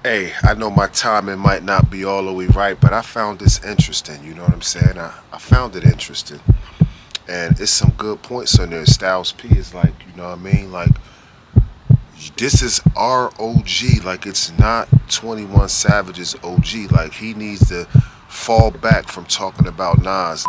Hey, I know my timing might not be all the way right, but I found this interesting. You know what I'm saying? I found it interesting. And it's some good points on there. Styles P is like, you know what I mean? Like, this is our OG. Like, it's not 21 Savage's OG. Like, he needs to fall back from talking about Nas.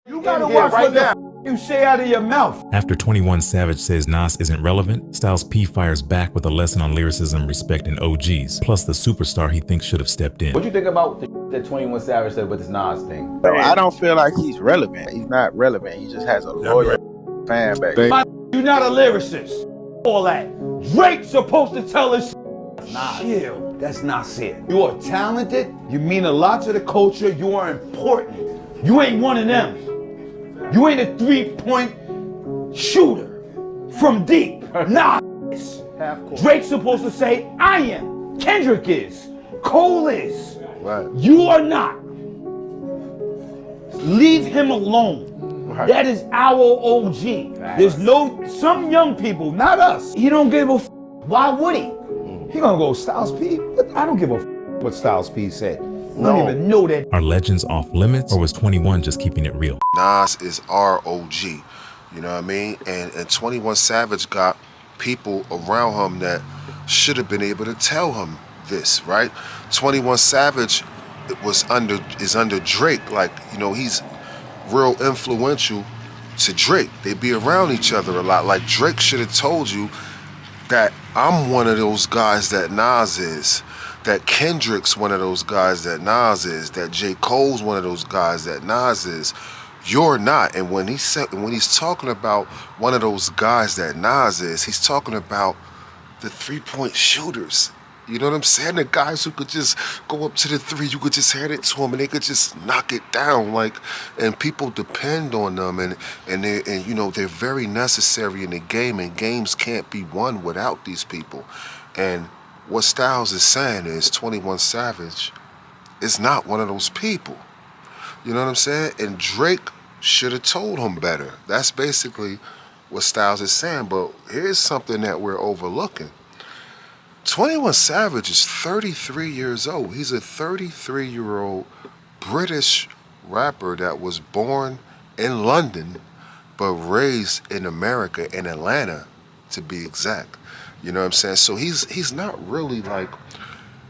You gotta watch what the you say out of your mouth. After 21 Savage says Nas isn't relevant, Styles P fires back with a lesson on lyricism, respect, and OGs, plus the superstar he thinks should have stepped in. What do you think about the 21 Savage said with this Nas thing? So I don't feel like he's relevant. He's not relevant. He just has a loyal fan base. You're not a lyricist. All that. Drake's supposed to tell us. Chill. That's not it. You are talented. You mean a lot to the culture. You are important. You ain't one of them. You ain't a 3-point shooter from deep. Nah. Drake's supposed to say, I am. Kendrick is. Cole is. Right. You are not. Leave him alone. Right. That is our OG. Right. There's some young people, not us. He don't give a Why would he? He gonna go Styles P? I don't give a what Styles P said. I don't even know that. Are legends off limits, or was 21 just keeping it real? Nas is our OG, you know what I mean? And 21 Savage got people around him that should have been able to tell him this, right? 21 Savage is under Drake, like, you know, he's real influential to Drake. They be around each other a lot. Like, Drake should have told you that I'm one of those guys that Nas is, that Kendrick's one of those guys that Nas is, that J. Cole's one of those guys that Nas is. You're not. And when he's talking about one of those guys that Nas is, he's talking about the 3-point shooters. You know what I'm saying? The guys who could just go up to the 3, you could just hand it to them and they could just knock it down. Like, and people depend on them, and you know, they're very necessary in the game, and games can't be won without these people. And what Styles is saying is 21 Savage is not one of those people. You know what I'm saying? And Drake should have told him better. That's basically what Styles is saying. But here's something that we're overlooking. 21 Savage is 33 years old. He's a 33-year-old British rapper that was born in London but raised in America, in Atlanta to be exact. You know what I'm saying? So he's not really like,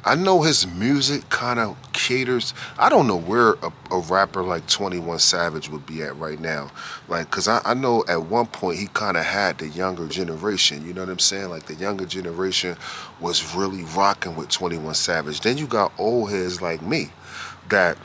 I know his music kind of caters. I don't know where a rapper like 21 Savage would be at right now. Like, because I know at one point he kind of had the younger generation. You know what I'm saying? Like, the younger generation was really rocking with 21 Savage. Then you got old heads like me that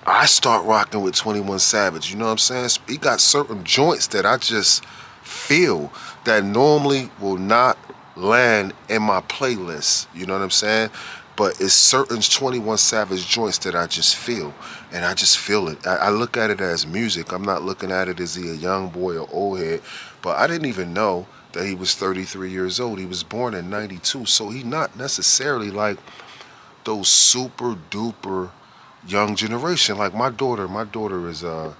I start rocking with 21 Savage. You know what I'm saying? He got certain joints that I just feel that normally will not land in my playlist, you know what I'm saying? But it's certain 21 Savage joints that I just feel, and I just feel it. I look at it as music. I'm not looking at it as he a young boy or old head, but I didn't even know that he was 33 years old. He was born in 92, so he's not necessarily like those super duper young generation. Like my daughter is, well,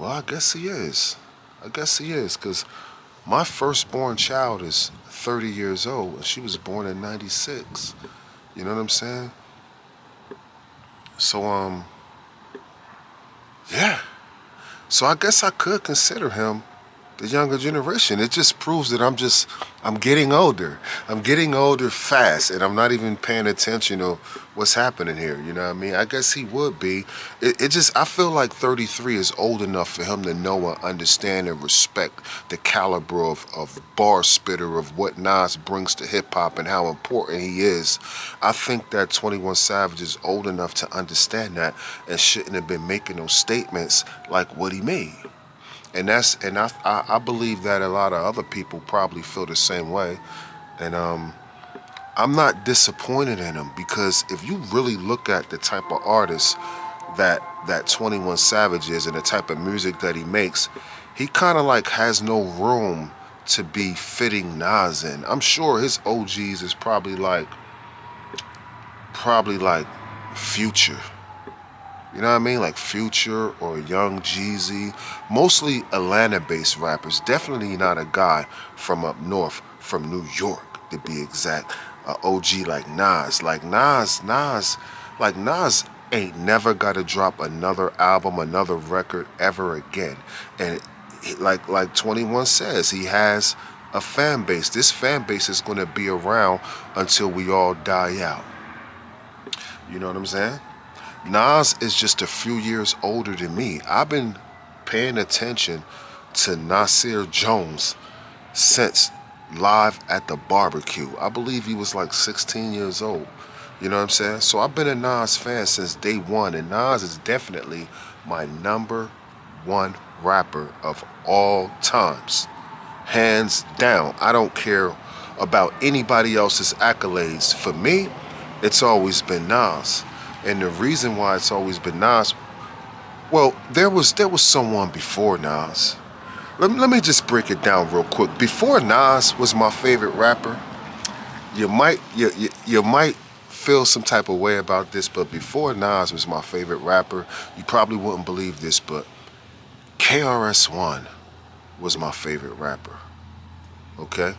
I guess he is, because my firstborn child is 30 years old, and she was born in 96. You know what I'm saying? So, yeah. So I guess I could consider him the younger generation. It just proves that I'm getting older. I'm getting older fast, and I'm not even paying attention to what's happening here. You know what I mean? I guess he would be. I feel like 33 is old enough for him to know and understand and respect the caliber of bar spitter of what Nas brings to hip hop and how important he is. I think that 21 Savage is old enough to understand that and shouldn't have been making those statements like what he made. And I believe that a lot of other people probably feel the same way. And I'm not disappointed in him, because if you really look at the type of artist that 21 Savage is and the type of music that he makes, he kind of like has no room to be fitting Nas in. I'm sure his OGs is probably like Future. You know what I mean? Like Future or Young Jeezy. Mostly Atlanta-based rappers. Definitely not a guy from up north, from New York to be exact. a OG like Nas. Like Nas ain't never got to drop another album, another record ever again. And like 21 says, he has a fan base. This fan base is going to be around until we all die out. You know what I'm saying? Nas is just a few years older than me. I've been paying attention to Nasir Jones since Live at the Barbecue. I believe he was like 16 years old. You know what I'm saying? So I've been a Nas fan since day one, and Nas is definitely my number one rapper of all times. Hands down. I don't care about anybody else's accolades. For me, it's always been Nas. And the reason why it's always been Nas, well, there was someone before Nas. Let me just break it down real quick. Before Nas was my favorite rapper, you might feel some type of way about this, but before Nas was my favorite rapper, you probably wouldn't believe this, but KRS-One was my favorite rapper. Okay?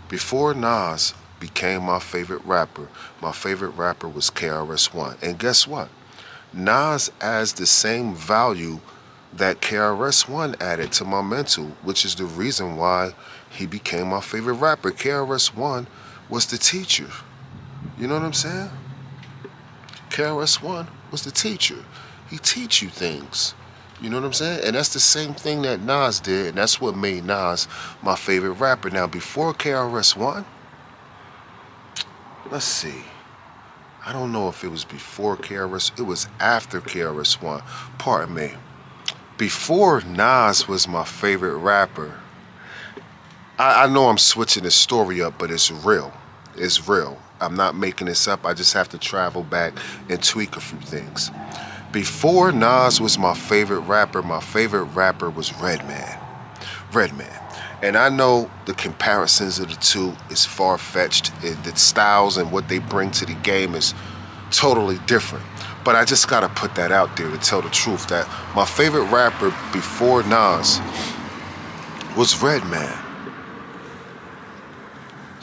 Before Nas became my favorite rapper was KRS-One. And guess what? Nas adds the same value that KRS-One added to my mental, which is the reason why he became my favorite rapper. KRS-One was the teacher. You know what I'm saying? KRS-One was the teacher. He teach you things. You know what I'm saying? And that's the same thing that Nas did, and that's what made Nas my favorite rapper. Now, before KRS-One, let's see. I don't know if it was before KRS. It was after KRS-One. Pardon me. Before Nas was my favorite rapper, I know I'm switching the story up, but it's real. It's real. I'm not making this up. I just have to travel back and tweak a few things. Before Nas was my favorite rapper was Redman. Redman. And I know the comparisons of the two is far-fetched. The styles and what they bring to the game is totally different. But I just gotta put that out there to tell the truth that my favorite rapper before Nas was Redman.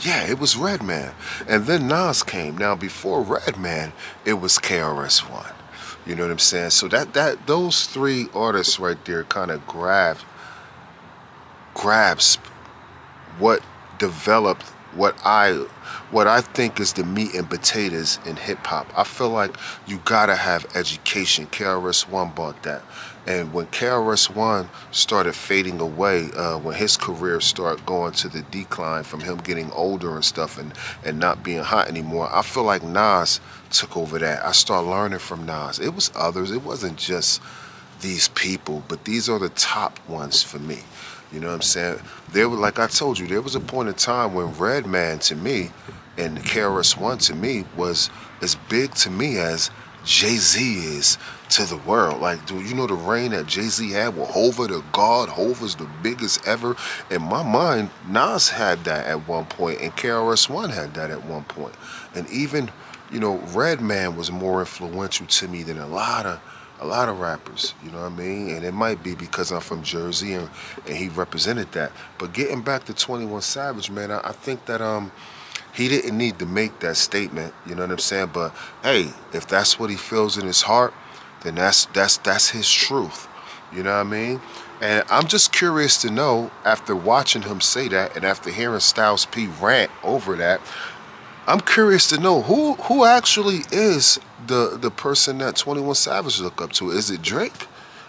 Yeah, it was Redman. And then Nas came. Now before Redman, it was KRS-One. You know what I'm saying? So those three artists right there kind of grabs what developed what I think is the meat and potatoes in hip hop. I feel like you gotta have education. KRS-One bought that. And when KRS-One started fading away, when his career started going to the decline from him getting older and stuff and not being hot anymore, I feel like Nas took over that. I started learning from Nas. It was others. It wasn't just these people, but these are the top ones for me. You know what I'm saying? There were, like I told you, there was a point in time when Redman to me and KRS-One to me was as big to me as Jay-Z is to the world. Like, do you know the reign that Jay-Z had with Hova, the God? Hova's the biggest ever. In my mind, Nas had that at one point, and KRS-One had that at one point. And even, you know, Redman was more influential to me than a lot of rappers, you know what I mean? And it might be because I'm from Jersey and he represented that. But getting back to 21 Savage, man, I think that he didn't need to make that statement, you know what I'm saying? But hey, if that's what he feels in his heart, then that's his truth. You know what I mean? And I'm just curious to know, after watching him say that and after hearing Styles P rant over that, I'm curious to know who actually is the person that 21 Savage look up to. Is it Drake?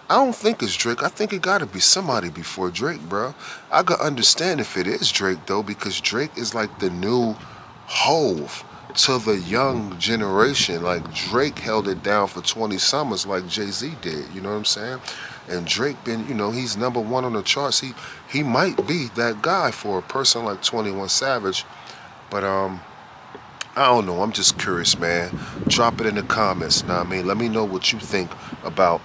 I don't think it's Drake. I think it gotta be somebody before Drake, bro. I could understand if it is Drake though, because Drake is like the new Hove to the young generation. Like Drake held it down for 20 summers like Jay-Z did, you know what I'm saying? And Drake been, you know, he's number one on the charts. He might be that guy for a person like 21 Savage. But I don't know. I'm just curious, man. Drop it in the comments. Know what I mean? Let me know what you think about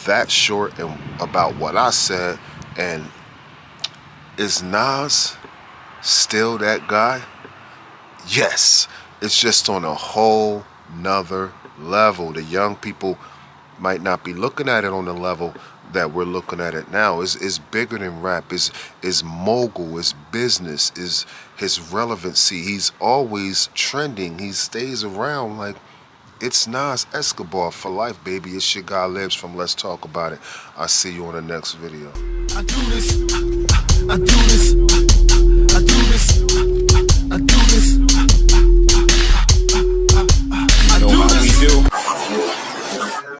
that short and about what I said. And is Nas still that guy? Yes. It's just on a whole nother level. The young people might not be looking at it on the level that we're looking at it now. Is bigger than rap. Is mogul. Is business. Is his relevancy. He's always trending. He stays around like. It's Nas Escobar for life, baby. It's your guy Libs from Let's Talk About It. I'll see you on the next video. I do this